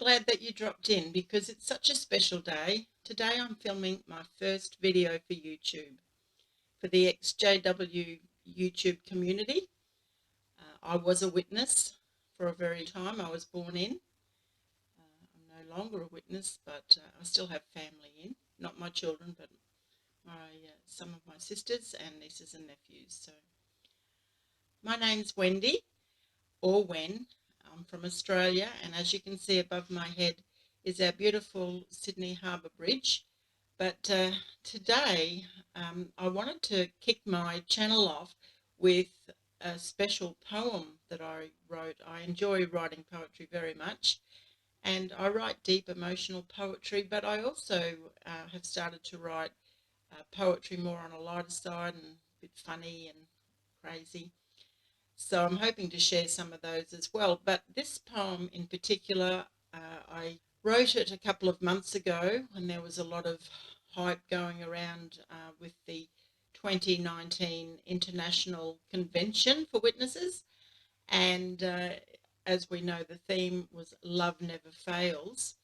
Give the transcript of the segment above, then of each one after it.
glad that you dropped in because it's such a special day. Today I'm filming my first video for YouTube, for the ExJW YouTube community. I was a witness for a very time. I was born in. I'm no longer a witness, but I still have family in. Not my children, but some of my sisters and nieces and nephews. So my name's Wendy, or Wen. I'm from Australia, and as you can see above my head is our beautiful Sydney Harbour Bridge. But today I wanted to kick my channel off with a special poem that I wrote. I enjoy writing poetry very much, and I write deep emotional poetry, but I also have started to write poetry more on a lighter side and a bit funny and crazy. So I'm hoping to share some of those as well. But this poem in particular, I wrote it a couple of months ago when there was a lot of hype going around with the 2019 International Convention for Witnesses. And as we know, the theme was Love Never Fails.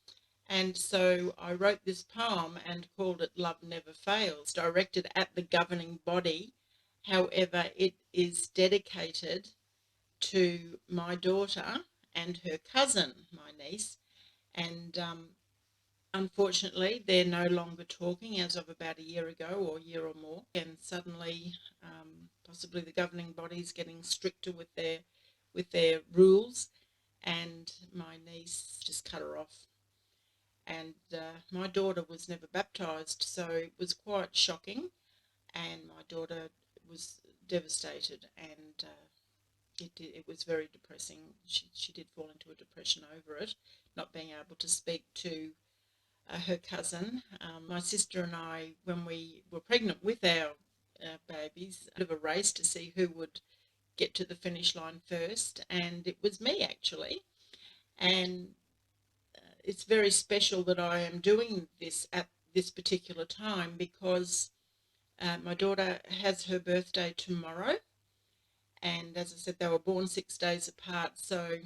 And so I wrote this poem and called it Love Never Fails, directed at the governing body. However, it is dedicated to my daughter and her cousin, my niece, and unfortunately they're no longer talking as of about a year ago or a year or more, and suddenly possibly the governing body is getting stricter with their rules, and my niece just cut her off. And my daughter was never baptized, so it was quite shocking, and my daughter was devastated, and it was very depressing. She did fall into a depression over it, not being able to speak to her cousin. My sister and I, when we were pregnant with our babies, a bit of a race to see who would get to the finish line first, and it was me actually. And it's very special that I am doing this at this particular time because my daughter has her birthday tomorrow, and as I said, they were born 6 days apart. So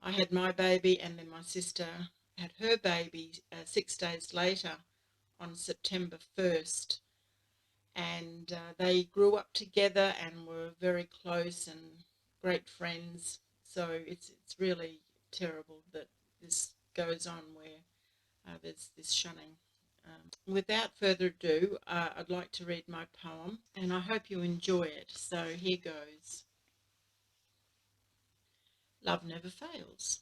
I had my baby, and then my sister had her baby 6 days later on September 1st. And they grew up together and were very close and great friends. So it's really terrible that this goes on where there's this shunning. Without further ado, I'd like to read my poem, and I hope you enjoy it. So here goes. Love never fails.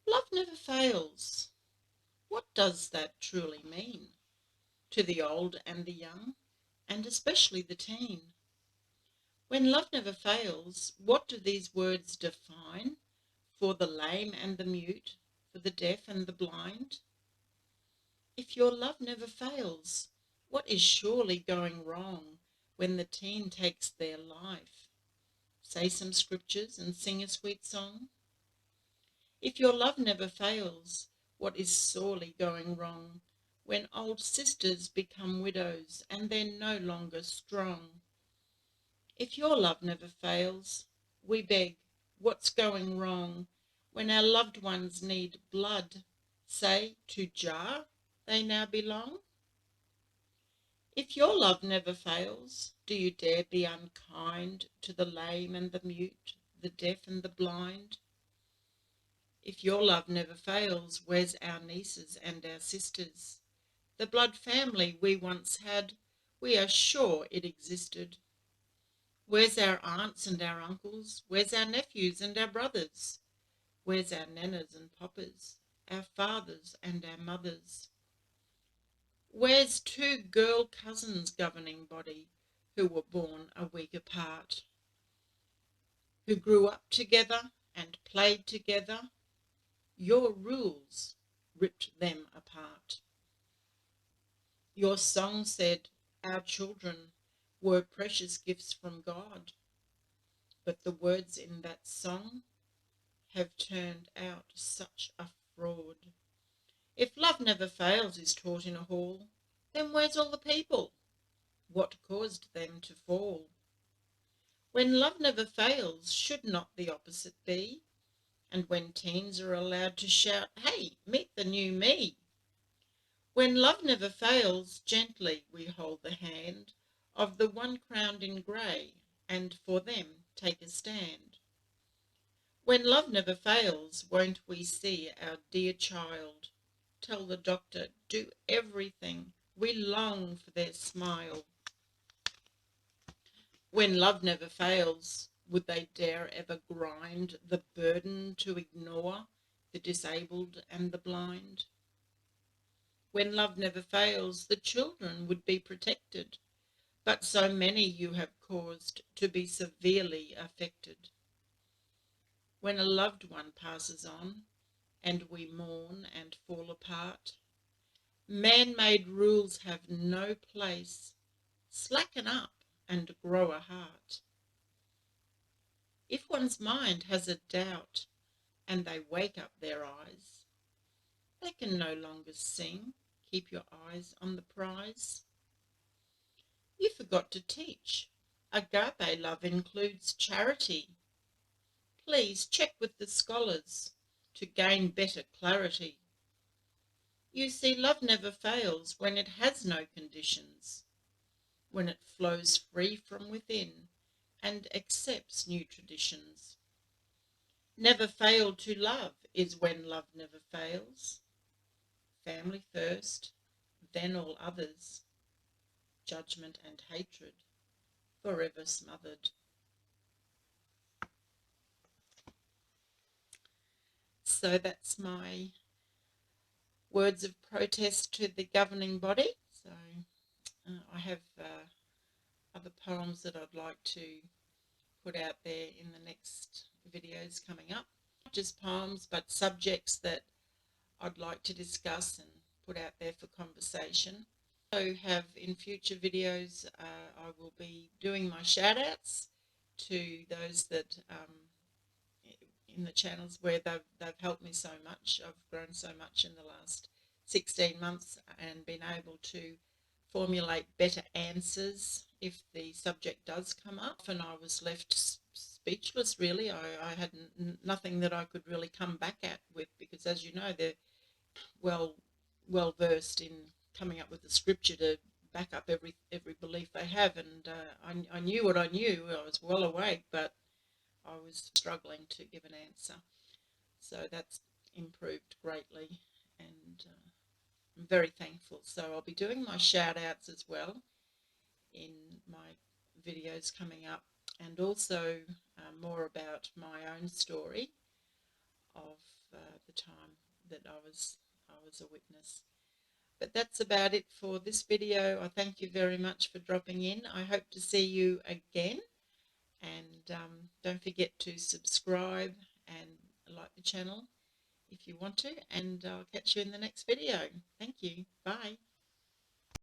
Love never fails. What does that truly mean to the old and the young, and especially the teen? When love never fails, what do these words define for the lame and the mute, for the deaf and the blind? If your love never fails, what is surely going wrong when the teen takes their life? Say some scriptures and sing a sweet song. If your love never fails, what is sorely going wrong when old sisters become widows and they're no longer strong? If your love never fails, we beg, what's going wrong when our loved ones need blood? Say, to Jah they now belong? If your love never fails, do you dare be unkind to the lame and the mute, the deaf and the blind? If your love never fails, where's our nieces and our sisters? The blood family we once had, we are sure it existed. Where's our aunts and our uncles? Where's our nephews and our brothers? Where's our nanas and papas, our fathers and our mothers? Where's two girl cousins governing body who were born a week apart, who grew up together and played together? Your rules ripped them apart. Your song said our children were precious gifts from God, but the words in that song have turned out such a fraud. If love never fails is taught in a hall, then where's all the people? What caused them to fall? When love never fails, should not the opposite be? and when teens are allowed to shout, "Hey, meet the new me." When love never fails, gently we hold the hand of the one crowned in grey, and for them take a stand. When love never fails, won't we see our dear child? Tell the doctor, do everything. We long for their smile. When love never fails, would they dare ever grind the burden to ignore the disabled and the blind? When love never fails, the children would be protected, but so many you have caused to be severely affected. When a loved one passes on, and we mourn and fall apart, man-made rules have no place. Slacken up and grow a heart. If one's mind has a doubt and they wake up their eyes, they can no longer sing. Keep your eyes on the prize. You forgot to teach. Agape love includes charity. Please check with the scholars to gain better clarity. You see, love never fails when it has no conditions, when it flows free from within and accepts new traditions. Never fail to love is when love never fails. Family first, then all others. Judgment and hatred forever smothered. So that's my words of protest to the governing body. So I have other poems that I'd like to put out there in the next videos coming up. Not just poems, but subjects that I'd like to discuss and put out there for conversation. So have in future videos, I will be doing my shout outs to those that in the channels where they've helped me so much. I've grown so much in the last 16 months and been able to formulate better answers if the subject does come up. And I was left speechless, really. I had nothing that I could really come back at with, because as you know, they're well versed in coming up with the scripture to back up every belief they have. And I knew what I knew. I was well awake, but I was struggling to give an answer. So that's improved greatly, and I'm very thankful. So I'll be doing my shout outs as well in my videos coming up, and also more about my own story of the time that I was a witness. But that's about it for this video. I thank you very much for dropping in. I hope to see you again. And don't forget to subscribe and like the channel if you want to. And I'll catch you in the next video. Thank you. Bye.